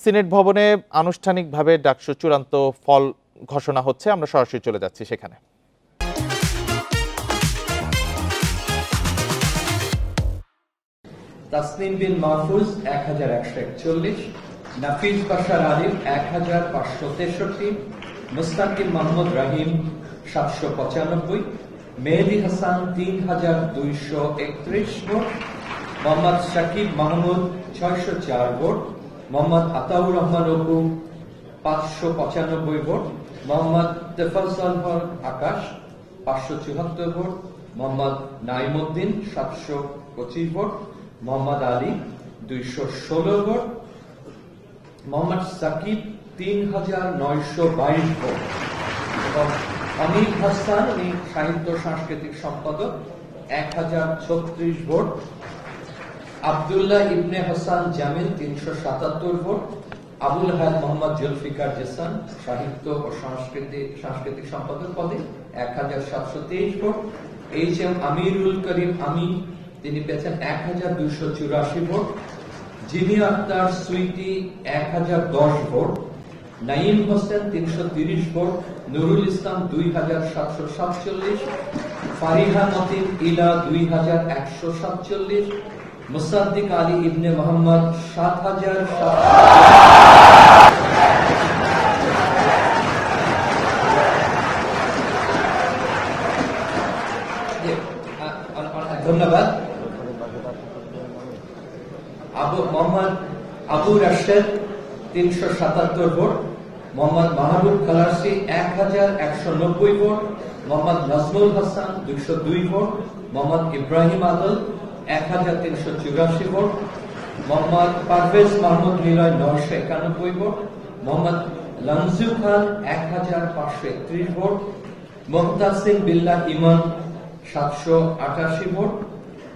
Senate ভবনে আনুষ্ঠানিকভাবে ডাকসু চূড়ান্ত ফল ঘোষণা হচ্ছে। আমরা সরাসরি চলে যাচ্ছি সেখানে। তাসনিম বিন মাহফুজ 1141, নাফিজ বাশার আলিম 1563, মুস্তাকিম মাহমুদ রাহিম 795, মেহেদি হাসান 3231 ভোট, মোহাম্মদ শাকিব মাহমুদ 604 ভোট, মোহাম্মদ আতাউর রহমান অপু 595 ভোট, মোহাম্মদ তেফাজ্জল হক আকাশ 574 ভোট, মোহাম্মদ নাইমুদ্দিন 725 ভোট, মোহাম্মদ আলী 216 ভোট, মোহাম্মদ সাকিব 3922 ভোট এবং হামিদ হাসান উনি সাহিত্য সাংস্কৃতিক সম্পাদক 1036 ভোট, আব্দুল্লাহ ইবনে হাসান জামিল 377 ভোট, আবুল হায়াত মোহাম্মদ জুলফিকার জেসান সাহিত্য ও সাংস্কৃতিক সম্পাদক পদে 1723 ভোট, এইচ এম আমিরুল করিম আমিন তিনি পেয়েছেন 1284 ভোট, জিমি আক্তার সুইটি 1010 ভোট, নাইম হোসেন 330 ভোট, নুরুল ইসলাম 2747, ফারিহা মতিন ইলা 2147, মুসাদ্দিক আলী ইবনে মোহাম্মদ 7000। ধন্যবাদ। মোহাম্মদ আবু রাশেদ 377 ভোট, মোহাম্মদ মাহবুব খালাসি 1190 ভোট, মোহাম্মদ নাজমুল হাসান 202 ভোট, মোহাম্মদ ইব্রাহিম আদল 1384 ভোট, মোহাম্মদ পারভেজ মাহমুদ নিলয় 991 ভোট, মোহাম্মদ লঞ্জু খান 1531 ভোট, মুহতাসিম বিল্লাহ ইমন 788 ভোট,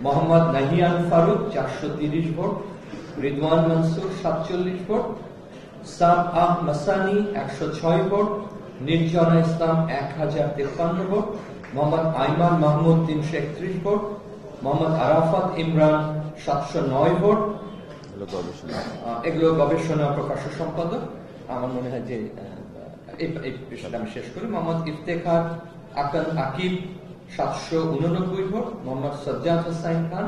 মোহাম্মদ নাহিয়ান ফারুক 430 ভোট, রিদওয়ান মনসুর 47 ভোট, সাব আহ মাসানি 106 ভোট, নির্জনা ইসলাম 1053 ভোট, মোহাম্মদ আইমান মাহমুদ 331 ভোট, মোহাম্মদ আরাফাত ইমরান 709 ভোট। এগুলো গবেষণা প্রকাশক সম্পাদক। আমার মনে হয় যে এই বিষয়টা আমি শেষ করি। মোহাম্মদ ইফতেখার আকিব 789 ভোট, মোহাম্মদ সজ্জাদ হোসাইন খান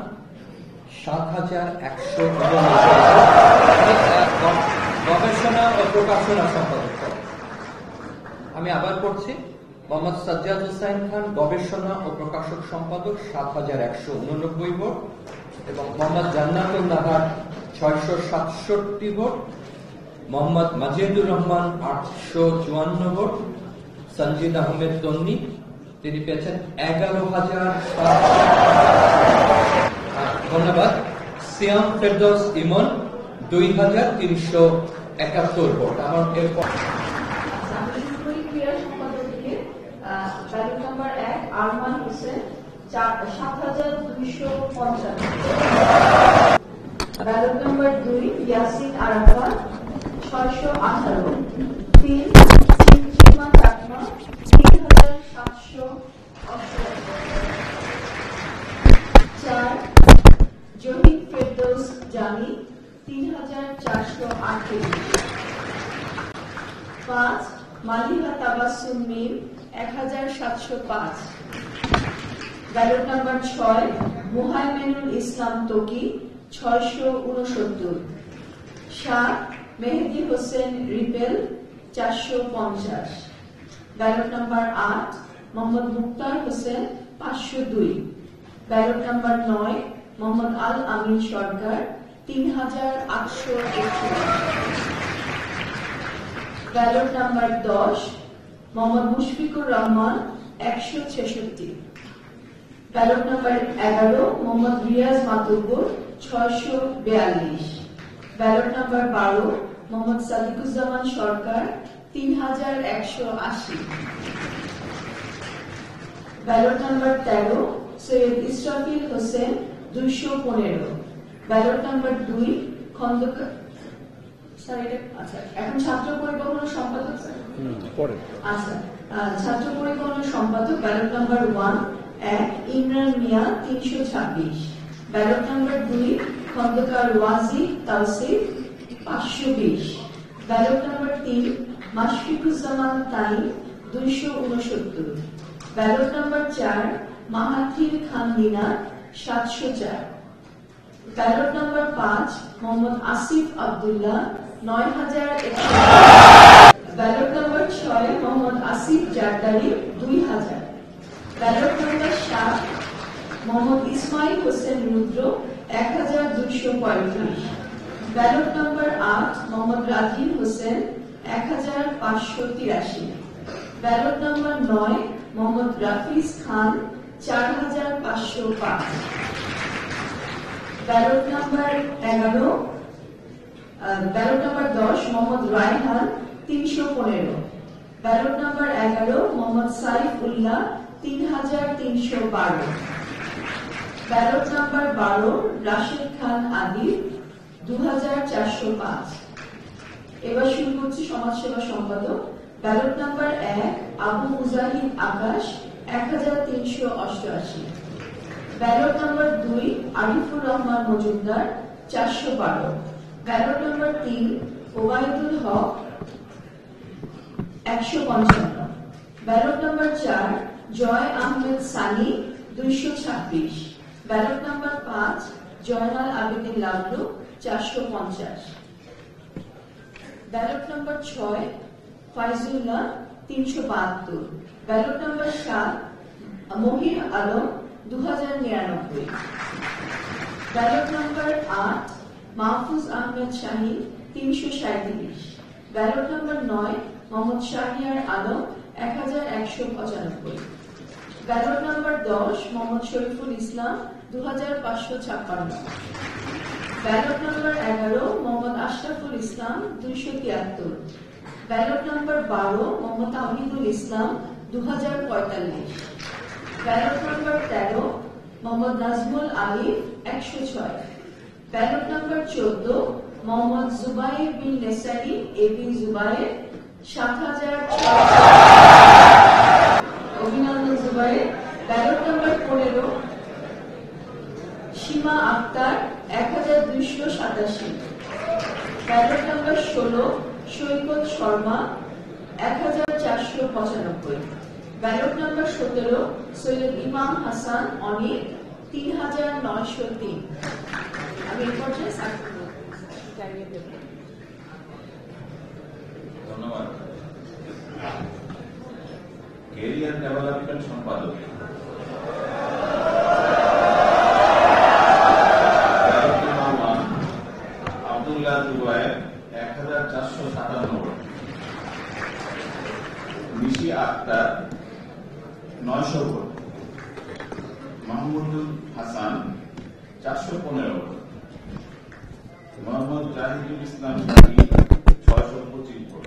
7199 গবেষণা ও প্রকাশনা সম্পাদক। আমি আবার পড়ছি, মোহাম্মদ সজ্জাদ হোসাইন খান গবেষণা ও প্রকাশক সম্পাদক 7189 ভোট এবং মোহাম্মদ জান্নাতুল নাহার 667 ভোট, মোহাম্মদ মাজেদুর রহমান 854 ভোট, সঞ্জিদ আহমেদ তন্নি তিনি পেয়েছেন 11,000। ধন্যবাদ। সিয়াম ফেরদৌস ইমন 2371 ভোট। আমার এরপর ballot number 1 Arman Hossain 7250, ballot number 2 Yasin Arafat 618, 3 Chimchima Chakma 3788, 4 Zahid Ferdous Jami 3438, 5 Maliha Tabassum Mim 1705, ballot number 6 Muhaiminul Islam Toki 669, 7 Mehedi Hossain Ripel 450, ballot number 8 Mohammad মুক্তার Hossain 502, ballot number 9 Mohammad Al Amin Sarkar 3861, ballot number 10 Mohammad Mushfiqur Rahman 166, ballot number 11 Mohammad Riaz Matubbar 642, ballot number 12 Mohammad Sadikuzzaman Sarkar 3180, ballot number 13 Syed Israfil Hossain 215, ballot number 2 Khandakar এখন ছাত্র পরিবহন সম্পাদক ছাত্র পরিবহন সম্পাদক ballot number 1 Imran Mia 326, ballot number 2 Khandakar Waji Tawsif 520, ballot number 3 Mashfiquzzaman Taim 269। Ballot number 4 Mahathir Khan Mina 704। Ballot number 5 Mohammad Asif Abdullah 9100। Ballot number 6 Mohammad Asif Zardari 2000। Ballot number 7 Mohammad Ismail Hossain Rudra 1235। Ballot number 8 Mohammad Rajib Hossain 1583। Ballot number 9 Mohammad Rafiz Khan 4505। Ballot number 11 ballot number 10 Mohammad Raihan 315। Ballot number 11 Mohammad Saif Ullah 3312। Ballot number 12 Rashed Khan Adib 2405। এবার শুরু করছি সমাজসেবা সম্পাদক। Ballot number 1 Abu Mujahid Akash 1388। Ballot number 2 Arifur Rahman Majumdar 412। Ballot number 3 Obaidul Haque 155। Ballot number 4 Joy Ahmed Sunny 226। Ballot number 5 Joynal Abedin Lablu 450। Ballot number 6 Faizullah 372। Ballot number 7 Mohir Alam 2099। Ballot number 8 Mahfuz Ahmed Shahin 337। Ballot number 9 Mohammad Shahriar Alam 1195। Ballot number 10 Mohammad Shariful Islam 2556। Ballot number 11 Mohammad Ashraful Islam 273। Ballot number 12 Mohammad Aminul Islam 2045। Ballot number 13 Mohammad Nazmul আলিফ 106। Ballot number 14 Mohammad Jubair বিন necessary AB Jubair 7006। অভিনন্দন Jubair. Ballot number 15 সীমা Akter 1287। Ballot number 16 সৈকত Sharma 1495। Ballot number 17 Syed ইমাম হাসান অনিক 3903। আমি এই পর্যায়ে জানিয়ে দেব। ধন্যবাদ। Career development সম্পাদক আব্দুল্লাহ জুবায়ের 1457। নিশি Akter 900 vote. Mahmudul Hasan 415 vote. Mohammad Zahidul ইসলাম 625 vote.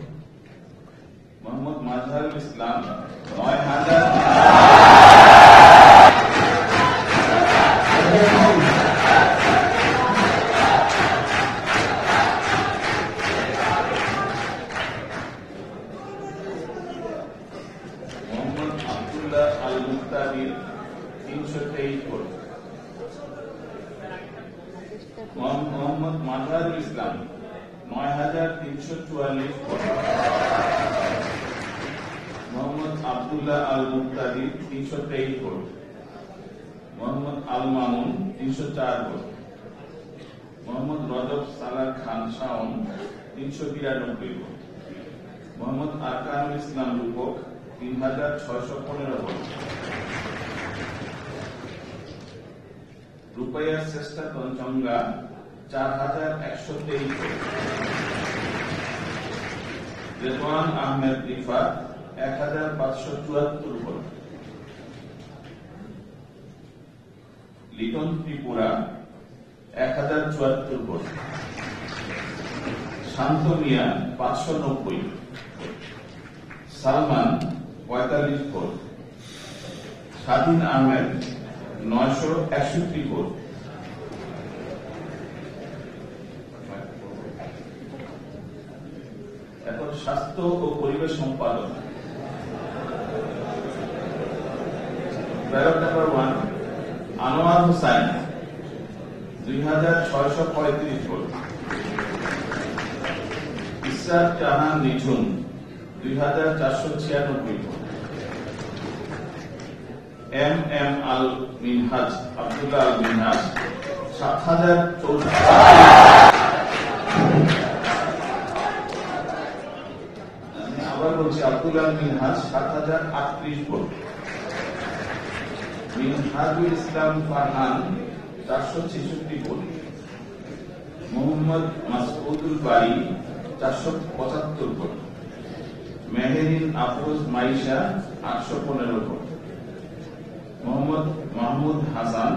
Mohammad Mazharul Islam 9000। Mohammad Abdullah Al মুক্তাদির 323 vote. Mohammad Mazharul Islam 9344 vote. Mohammad Abdullah Al মুক্তাদির 323 vote. Mohammad Al Mamun 304 vote. Mohammad রজব সালার খান Shaon 392 vote. Mohammad আরকানুল ইসলাম রূপক 3615 vote. রূপাইয়া শ্রেষ্ঠা Tanchangya 4123 vote. Rezwan Ahmed Rifat 1574 vote. Liton Tripura 1074 vote. Shanto Mia 590। Salman 45 vote. Swadhin Ahmed 961 vote. এখন স্বাস্থ্য ও পরিবেশ সম্পাদক। Ballot number 1 Anwar Hussain 2635 vote. Israt Jahan Nijhum 2496 vote. M M Al Minhaj Abdullah Al Minhaj 7034। আবার বলছি, Abdullah Al Minhaj 7038 vote. Minhajul Islam Farhan 466 vote. Mohammad Masudul Bari 475 vote. Meherin Afroz Maisha 815 vote. Mohammad Mahmud Hasan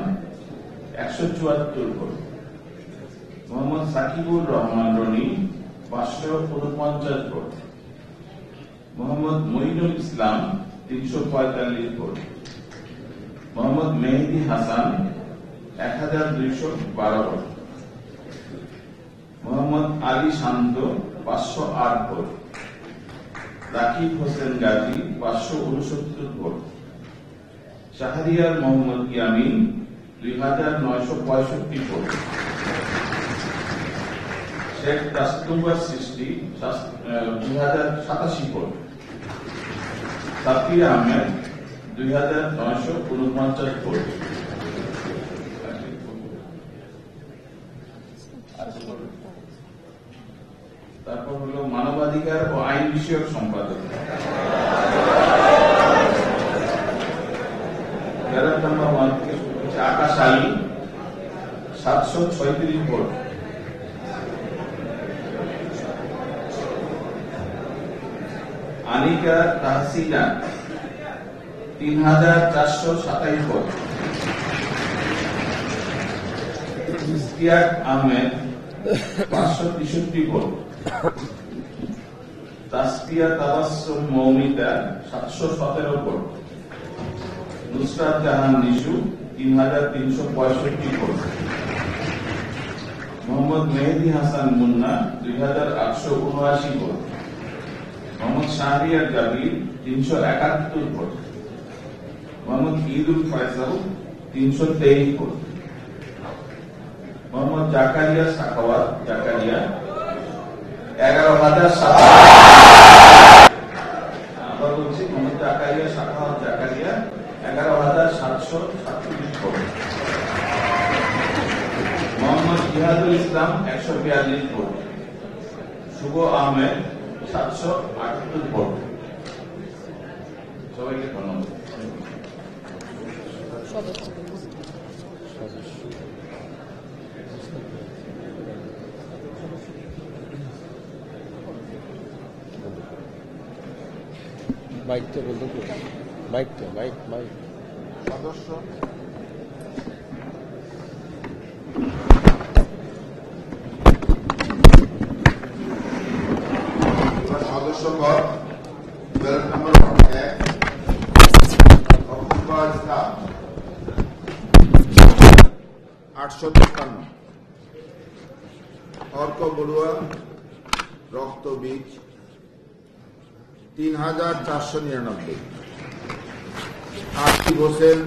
174 vote. Mohammad Sakibur Rahman Roni 549 vote. Mohammad Moinul Islam 345 vote. Mohammad Mehedi Hasan 1212 vote. Mohammad Ali Shanto 508 vote. Rakib Hossain Gazi 569 vote. Shahriar Mohammad Yamin 2965 vote. Sheikh তাসনুবার Srishti 2087 vote. Safia Ahmed 2949 vote. তারপর হলো মানবাধিকার ও আইন বিষয়ক সম্পাদক, ব্যালট নাম্বার 1 থেকে Akash Ali 736 vote. Anika Tahsina 3427 vote. Ishtiaq Ahmed 563 vote. Tasfia Tabassum Moumita 717 vote. Nusrat Jahan Nishu 3365 vote. Mohammad Mehedi Hasan Munna 2879 vote. Mohammad Shahriar Jabir 371 vote. Mohammad Idul Faisal 323 vote. Mohammad Zakaria Sakhawat Zakaria 11,700। আবার বলছি, Mohammad Zakaria Sakhawat Zakaria 11,747 vote. Mohammad Jihadul Islam 142 vote. Shuvo Ahmed 778 vote. সবাইকে ধন্যবাদ। মাইকটা বলতে মাইকটা মাইক মাইক সদস্য সদস্যপদ ব্যালট নম্বর 1 অক্টোবর 853। অর্ক বড়ুয়া রক্ত বীজ 3499। আকিব হোসেন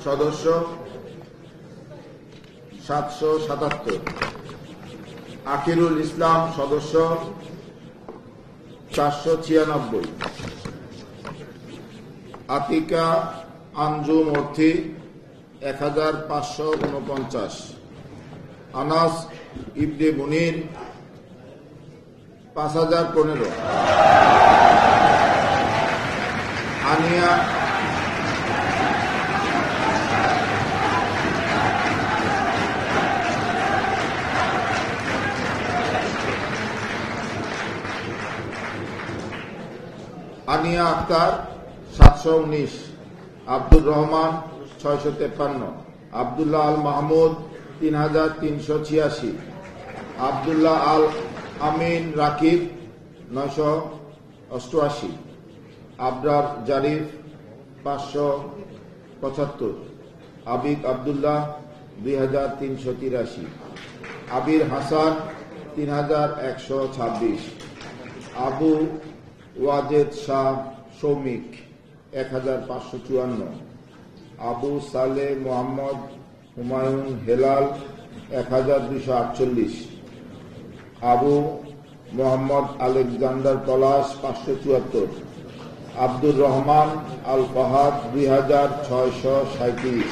সদস্য 777। আকিরুল ইসলাম সদস্য 496। আতিকা আঞ্জুম অর্থী 1549। আনাস ইবনে মুনির 5015। আনিয়া আনিয়া আক্তার 719। আব্দুর রহমান 653। আব্দুল্লাহ আল মাহমুদ 3386। আব্দুল্লাহ আল আমিন রাকিব 988। আবরার জারিফ 575। আবিদ আব্দুল্লাহ 2383। আবির হাসান 3126। আবু ওয়াজেদ শাহ সৌমিক 1554। আবু সালে মোহাম্মদ হুমায়ুন হেলাল 1248। আবু মোহাম্মদ আলেকজান্ডার পলাশ 574, আব্দুর রহমান আল ফাহাদ 2637,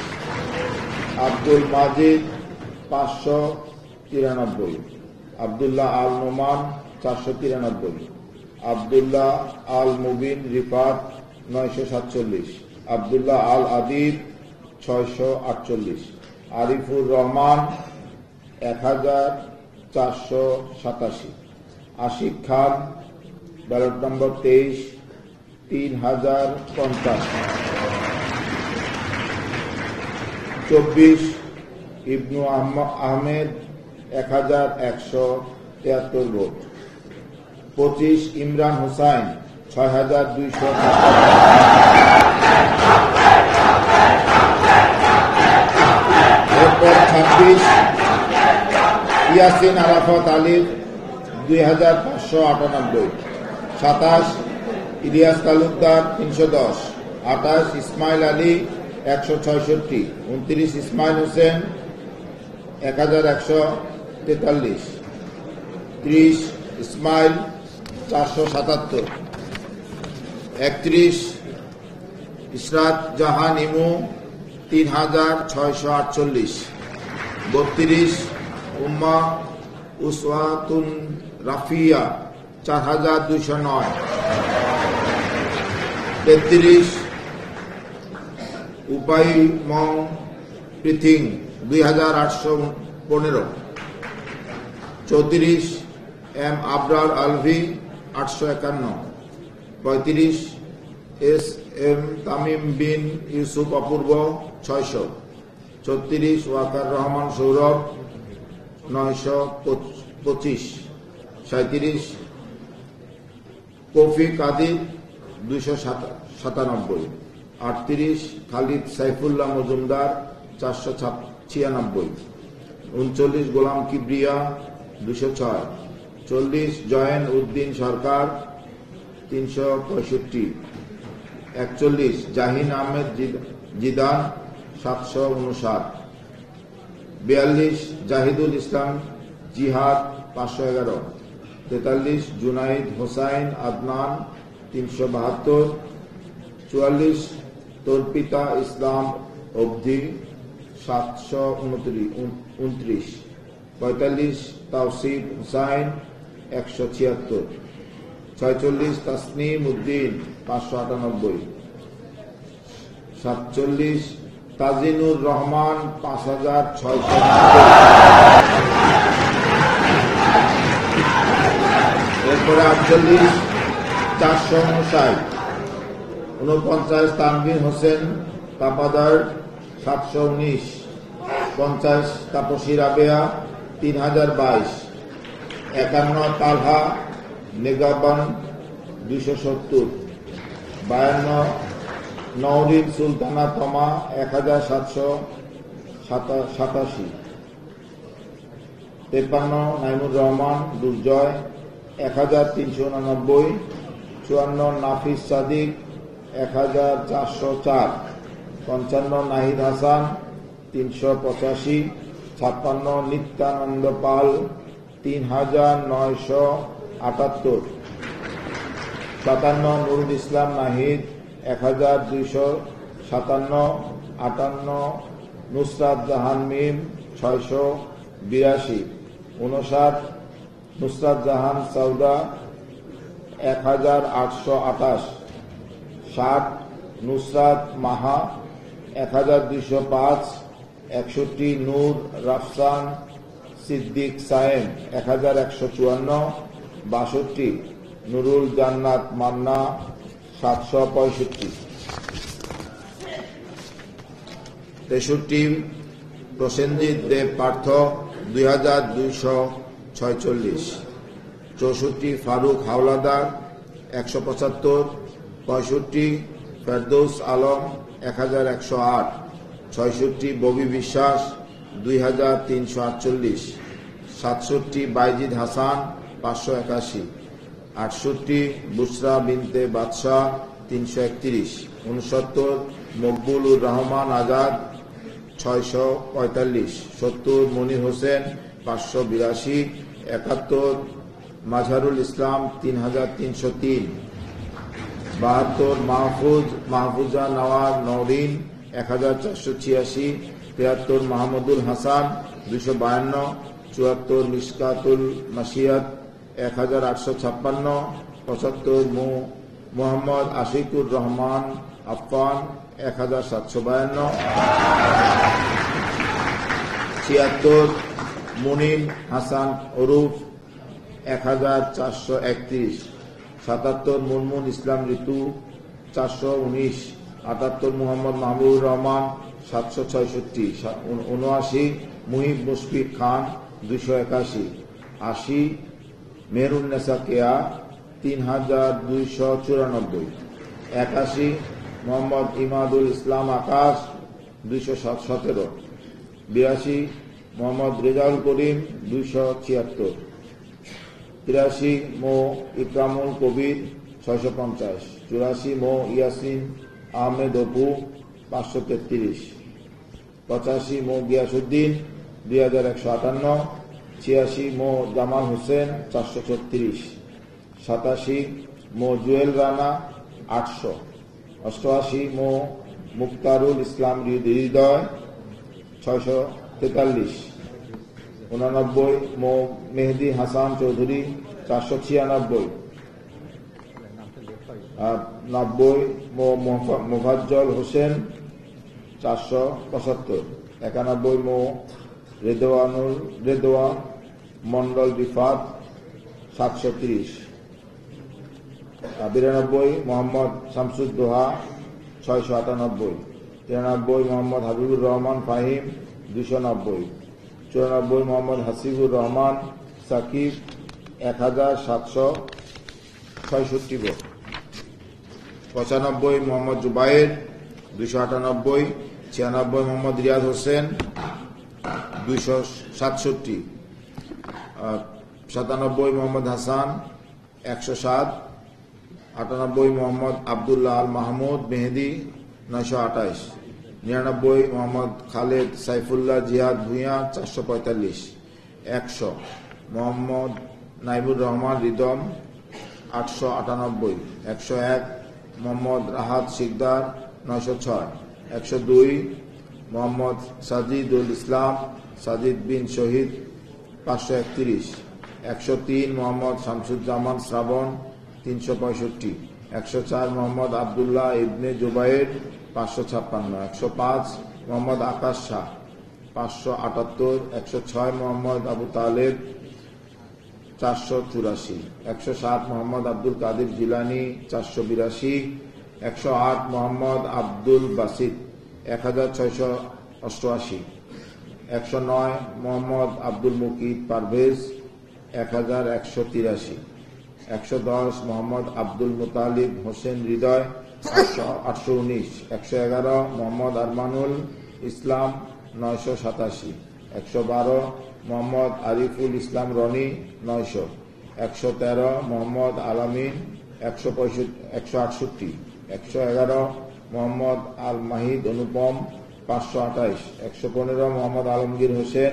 আব্দুল মাজিদ 593, আব্দুল্লাহ আল নোমান 493, আব্দুল্লাহ আল মুবিন রিফাত 947, আব্দুল্লাহ আল আদিব 648, আরিফুর রহমান 1487, আশিক খান ব্যালট নম্বর 23 3050, 24 ইবনু আহমেদ 1173 ভোট, 25 ইমরান হুসাইন 6200, এরপর 26 ইয়াসিন আরাফাত আলীর 2598, 27 ইলিয়াস তালুকদার 310, 28 ইসমাইল আলী 166, 29 ইসমাইল হোসেন 1143, 30 ইসমাইল 477, 31 ইশরাত জাহান ইমু 3648, 32 উম্মা উসওয়াতুন Rafia 4209, 33 Upai Mong Prithing 2815, 34 M Abrar Alvi 851, 35 S M Tamim Bin Yusuf Apurbo 600, 36 Waqar Rahman Sourav 925, 37 Kafi Kadir 297, 38 Khalid Saifullah Majumder 496, 39 Golam Kibria 206, 40 Zain Uddin Sarkar 365, 41 Jahin Ahmed Zidane 759, 42 Zahidul ইসলাম জিহাদ 511, 43 জুনাইদ হোসাইন আদনান 372, 44 তর্পিতা ইসলাম অবধি 729, 45 তাওসিফ হুসাইন 176, 46 তাসনিম উদ্দিন 598, 47 তাজিনুর রহমান 5690, এরপরে 48 459, 49 তানভীর হোসেন তাপাদার 719, 50 তাপসী রাবেয়া 3022, 51 তালহা নেগাবান 270, 52 নওরিন সুলতানা তমা 1787, 53 নাইমুর রহমান দুর্জয় 1389, 54 নাফিস সাদিক 1404, 55 নাহিদ হাসান 385, 56 নিত্যানন্দ পাল 3978, 57 নুরুল ইসলাম নাহিদ 1257, 58 নুসরাত জাহান মিম 682, 59 নুসরাত জাহান সৌদা 1828, 60 নুসরাত মাহা 1205, 61 নূর রাফসান সিদ্দিক সায়েম 1154, 62 নুরুল জান্নাত মান্না 765, 63 প্রসেনজিৎ দেব পার্থ 2246, 64 ফারুক হাওলাদার 175, 65 ফেরদৌস আলম 1108, 66 ববি বিশ্বাস 2348, 67 বাইজিদ হাসান 581, 68 বুসরা বিনতে বাদশাহ 331, 69 মকবুলুর রহমান আজাদ 645, 70 মনির হোসেন 582, 71 মাজহারুল ইসলাম 3303, 72 মাহফুজা নওয়ার নওরিন 1486, 73 মাহমুদুল হাসান 252, 74 মিশকাতুল মাসিয়াত 1856, 75 মোহাম্মদ আশিকুর রহমান আফফান 1752, 76 মুনিম হাসান ওরুফ 1431, 77 মুনমুন ইসলাম ঋতু 419, 78 মোহাম্মদ মাহবুবুর রহমান 766, 79 মুহিব মুশফিক খান 281, 80 মেহরুন্নেসা কেয়া 3294, 81 মোহাম্মদ ইমাদুল ইসলাম আকাশ 217, 82 মোহাম্মদ রেজাউল করিম 276, 83 মো ইকরামুল কবির 650, 84 মো ইয়াসিন আহমেদ অপু 533, 85 মো গিয়াসউদ্দিন 2158, 86 মো জামাল হোসেন 436, 87 মো জুয়েল রানা 800, 88 মো মুক্তারুল ইসলাম হৃদয় 643, 89 মো মেহেদি হাসান চৌধুরী 496, 90 মো মোফাজ্জল হোসেন 475, 91 মো রেদওয়ান মন্ডল রিফাত 730, 92 মোহাম্মদ শামসুদ্দোহা 698, 93 মোহাম্মদ হাবিবুর রহমান ফাহিম 290, 94 মোহাম্মদ হাসিবুর রহমান সাকিব 1766 ভোট, 95 মোহাম্মদ জুবাইর 298, 96 মোহাম্মদ রিয়াজ হোসেন 267, 97 মোহাম্মদ হাসান 107, 98 মোহাম্মদ আবদুল্লাহ আল মাহমুদ মেহেদি 928, 99 মোহাম্মদ খালেদ সাইফুল্লাহ জিহাদ ভুঁইয়া 445, 100 মোহাম্মদ নাইবুর রহমান রিদম 898, 101 মোহাম্মদ রাহাত শিকদার 906, 102 মোহাম্মদ সাজিদুল ইসলাম সাজিদ বিন শহীদ 531, 103 মোহাম্মদ শামসুজ্জামান শ্রাবণ 365, 104 মোহাম্মদ আবদুল্লাহ ইবনে জুবাইর 556, 105 মোহাম্মদ আকাশ শাহ 578, 106 মোহাম্মদ আবু তালেব 484, 107 মোহাম্মদ আব্দুল কাদির জিলানি 482, 108 মোহাম্মদ আব্দুল বাসিত 1688, 109 মোহাম্মদ আব্দুল মুকিদ পারভেজ 1183, 110 মোহাম্মদ আব্দুল মুতালিব হোসেন হৃদয় 819, 111 মোহাম্মদ আরমানুল ইসলাম 987, 112 মোহাম্মদ আরিফুল ইসলাম রনি 900, 113 মোহাম্মদ আলামিন 168, 111 মোহাম্মদ আল মাহিদ অনুপম 528, 115 মোহাম্মদ আলমগীর হোসেন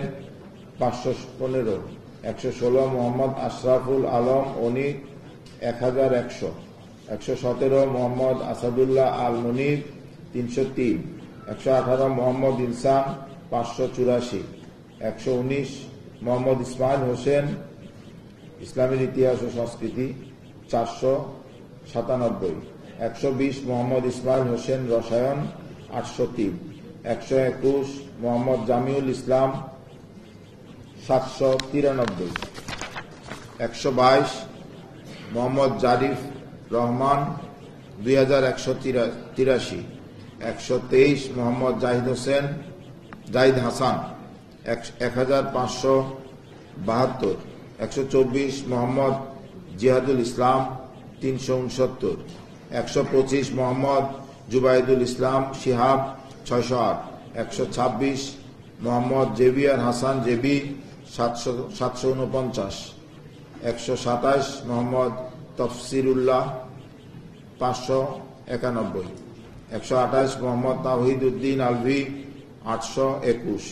515, 116 মোহাম্মদ আশরাফুল আলম অনিক 1100, 117 মোহাম্মদ আসাদুল্লাহ আল মুনির 303, 118 মোহাম্মদ ইনসান 584, 119 মোহাম্মদ ইসমাইল হোসেন ইসলামের ইতিহাস ও সংস্কৃতি 497, 120 মোহাম্মদ ইসমাইল হোসেন রসায়ন 803, 121 মোহাম্মদ জামিউল ইসলাম 793, 122 মোহাম্মদ জারিফ রহমান 2183, 123 মোহাম্মদ জাহিদ হাসান 1572, 124 মোহাম্মদ জিহাদুল ইসলাম 369, 125 মোহাম্মদ জুবাইদুল ইসলাম শিহাব 608, 126 মোহাম্মদ জেবিয়ার হাসান জেবি 749, 127 মোহাম্মদ তফসিরুল্লাহ 591, 128 মোহাম্মদ তাওহিদ উদ্দিন আলভি 821,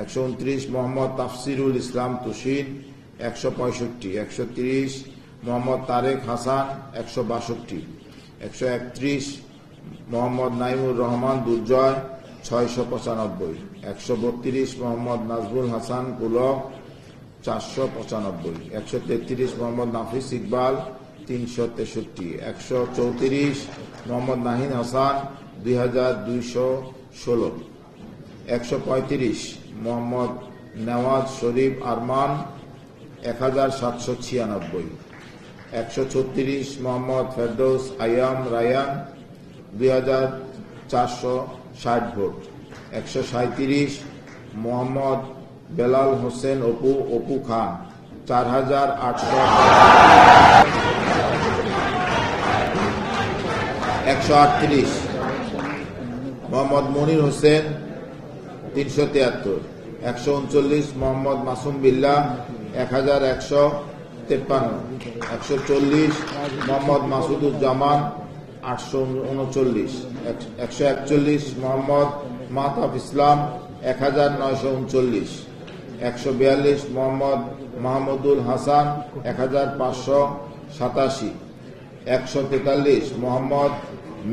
129 মোহাম্মদ তাফসিরুল ইসলাম তুসিন 165, 130 মোহাম্মদ তারেক হাসান 162, 131 মোহাম্মদ নাইমুর রহমান দুর্জয় 695, 132 মোহাম্মদ নাজমুল হাসান পুলক 495, 133 মোহাম্মদ নাফিস ইকবাল 363, 134 মোহাম্মদ নাহিদ হাসান 2216, 135 মোহাম্মদ নেওয়াজ শরীফ আরমান 1796, 136 মোহাম্মদ ফেরদৌস আয়াম রায়ান 2460 ভোট, 137 মোহাম্মদ বেলাল হোসেন অপু খান 4800, 138 মোহাম্মদ মনির হোসেন 373, 139 মোহাম্মদ মাসুম বিল্লাহ 1153, 140 মোহাম্মদ মাসুদুজ্জামান 839, 141 মোহাম্মদ মাহতাব ইসলাম 1939, 142 মোহাম্মদ মাহমুদুল হাসান 1587, 143 মোহাম্মদ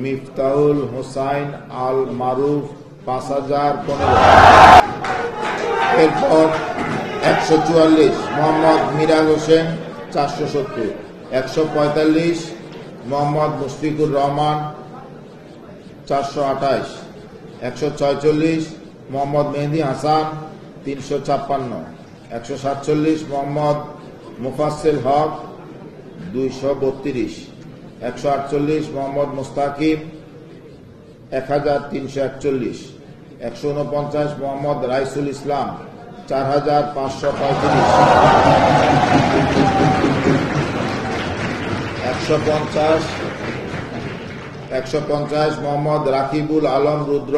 মিফতাহুল হোসাইন আল মারুফ 5015, এরপর 144 মোহাম্মদ মিরাজ হোসেন 470, 145 মোহাম্মদ মুশফিকুর রহমান 428, 146 মোহাম্মদ মেহেদি হাসান 356, 147 মোহাম্মদ মুফাসসিল হক 232, 148 মোহাম্মদ মুস্তাকিম 1341, 149 মোহাম্মদ রাইসুল ইসলাম 4535, 150 মোহাম্মদ রাকিবুল আলম রুদ্র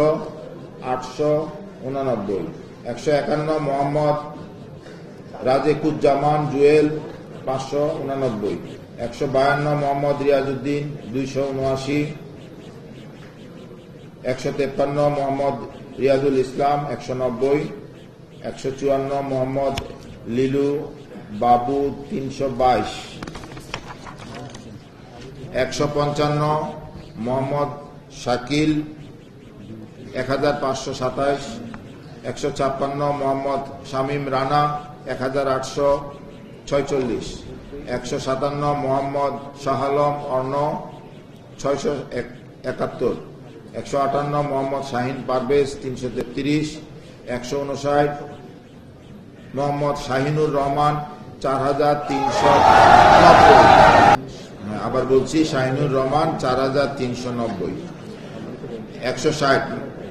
889, 151 মোহাম্মদ রাজেকুজ্জামান জুয়েল 589, 152 মোহাম্মদ রিয়াজউদ্দিন 279, 153 মোহাম্মদ রিয়াজুল ইসলাম 190, 154 মোহাম্মদ লিলু বাবু 322, 155 মোহাম্মদ শাকিল 1527, 156 মোহাম্মদ শামীম রানা 1846, 157 মোহাম্মদ শাহ আলম অর্ণ 671, 158 মোহাম্মদ শাহিন পারভেজ 333, 159 মোহাম্মদ শাহিনুর রহমান 4390, আবার বলছি শাহিনুর রহমান 4390, 160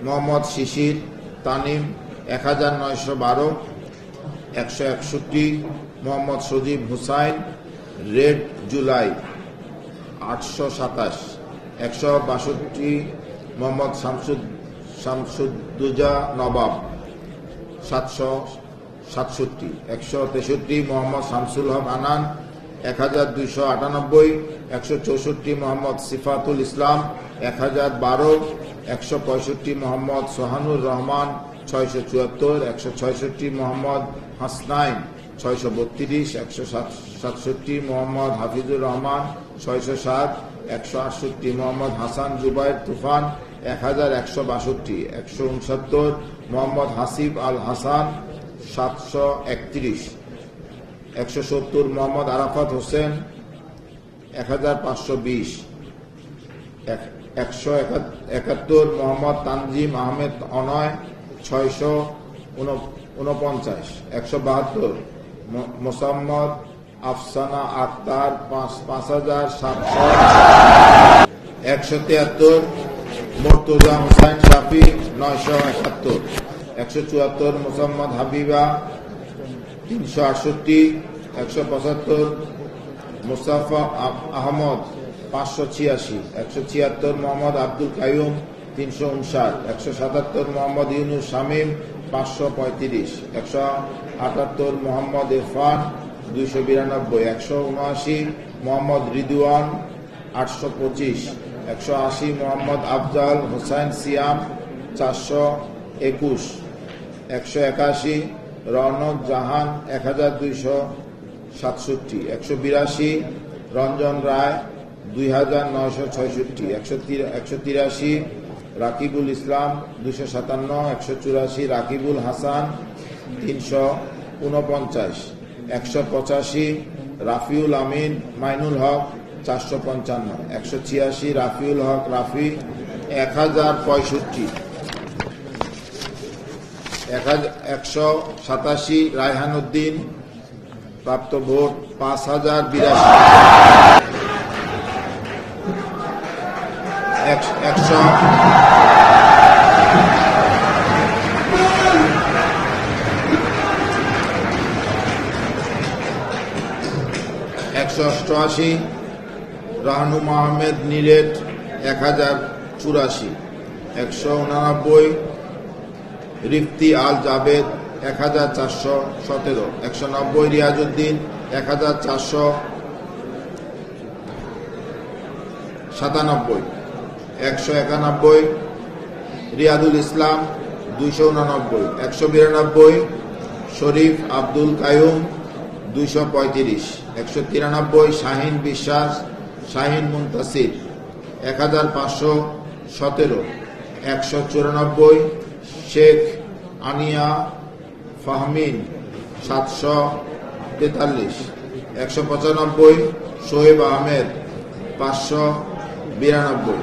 মোহাম্মদ শিশির তানিম 1912, 161 মোহাম্মদ সজীব হুসাইন রেড জুলাই 827, 162 মোহাম্মদ শামসুদ্দুজা নবাব 767, 163 মোহাম্মদ শামসুল হক আনান 1298, 164 মোহাম্মদ সিফাতুল ইসলাম 1012, 165 মোহাম্মদ সোহানুর রহমান 674, 166 মোহাম্মদ হাসনাইন 632, 167 মোহাম্মদ হাফিজুর রহমান 607, 168 মোহাম্মদ হাসান জুবাইর তুফান 1162, 169 মোহাম্মদ হাসিব আল হাসান 731, 170 মোহাম্মদ আরাফাত হোসেন 1520, 171 মোহাম্মদ তানজিম আহমেদ অনয় 649, 172 মোসাম্মদ আফসানা আক্তার 5700, 173 মুর্তজা হুসাইন শাফি 971, 174 মোসাম্মদ হাবিবা 368, 175 মুস্তাফা আহমদ 586, 176 মোহাম্মদ আব্দুল কাইয়ুম 359, 177 মোহাম্মদ ইউনুস শামীম 535, 178 মোহাম্মদ ইরফান 292, 179 মোহাম্মদ রিদওয়ান 825, 180 মোহাম্মদ আফজাল হোসাইন সিয়াম 421, 181 রওনক জাহান 1200 67, 182 রঞ্জন রায় 2966, 183 রাকিবুল ইসলাম 257, 184 রাকিবুল হাসান 349, 185 রাফিউল আমিন মাইনুল হক 455, 186 রাফিউল হক রাফি 1065, 187 রায়হান উদ্দিন প্রাপ্ত ভোট 5082, 188 রাহনুমা আহমেদ নীরেট 1084, 189 রিফতি আল জাবেদ 1417, 190 রিয়াজউদ্দিন 1497, 191 রিয়াদুল ইসলাম 289, 192 শরীফ আব্দুল কায়ুম 235, 193 শাহিন বিশ্বাস শাহিন মুনতাসির 1517, 194 শেখ আনিয়া ফাহমিন 743, 195 শোয়েব আহমেদ 592,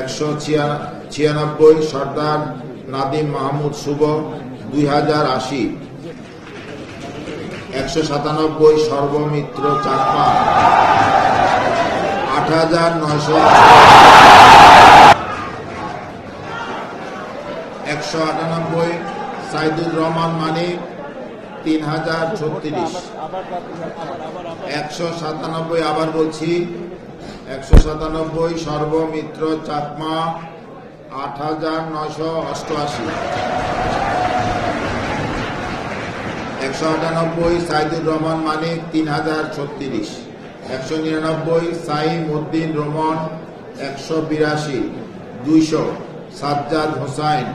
196 সর্দার নাদিম মাহমুদ শুভ 2080, 197 সর্বমিত্র চাকমা 8900, 198 সাইদুর রহমান মানিক 3036, 197 আবার বলছি 197 সর্বমিত্র চাকমা 8988, 198 সাইদুর রহমান মানিক 3036, 199 সাইম উদ্দিন রোমন 182, 200 সাজ্জাদ হোসাইন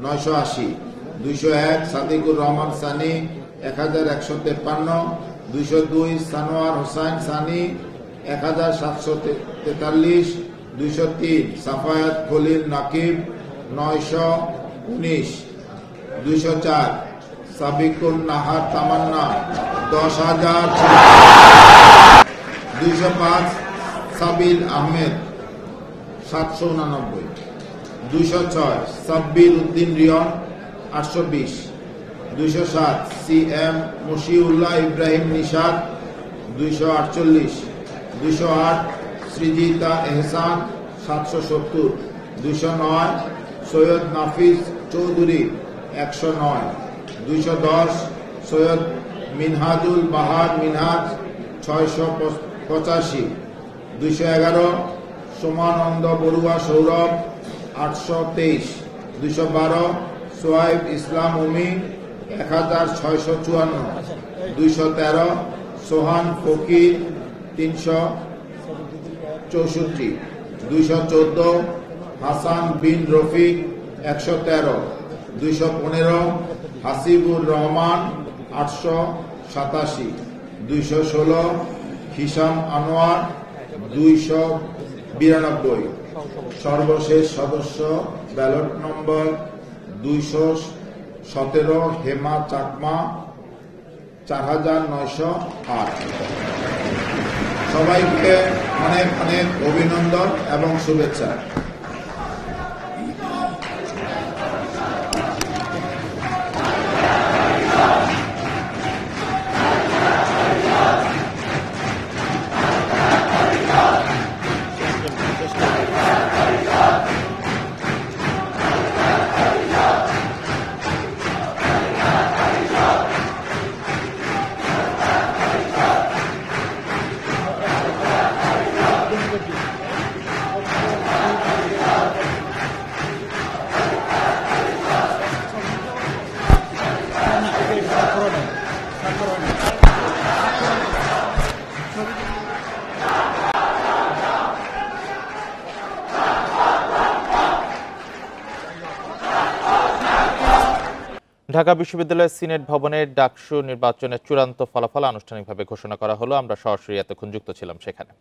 980, 201 সাদিকুর রহমান সানি 1153, 202 সানোয়ার হোসাইন সানি 1743, 203 সাফায়াত খলিল নাকিব 919, 204 সাবিকুন নাহার তামান্না 10,000, 205 সাবিল আহমেদ 789, 206 সাব্বির উদ্দিন রিয়ন 820, 207 সিএম মশিউল্লাহ ইব্রাহিম নিশাদ 248, 208 সৃজিতা এহসান 770, 209 সৈয়দ নাফিজ চৌধুরী 109, 210 সৈয়দ মিনহাজুল বাহার মিনহাজ 685, 211 সোমানন্দ বড়ুয়া সৌরভ 823, 212 সোহাইব ইসলাম উমি 1654, 213 সোহান ফকির 364, 214 হাসান বিন রফিক 113, 215 হাসিবুর রহমান 887, 216 হিসাম আনোয়ার 292, সর্বশেষ সদস্য ব্যালট নম্বর 217 হেমা চাকমা 4908। সবাইকে অনেক অনেক অভিনন্দন এবং শুভেচ্ছা। ঢাকা বিশ্ববিদ্যালয়ের সিনেট ভবনের ডাকসু নির্বাচনের চূড়ান্ত ফলাফল আনুষ্ঠানিকভাবে ঘোষণা করা হলো। আমরা সরাসরি এতক্ষণ যুক্ত ছিলাম সেখানে।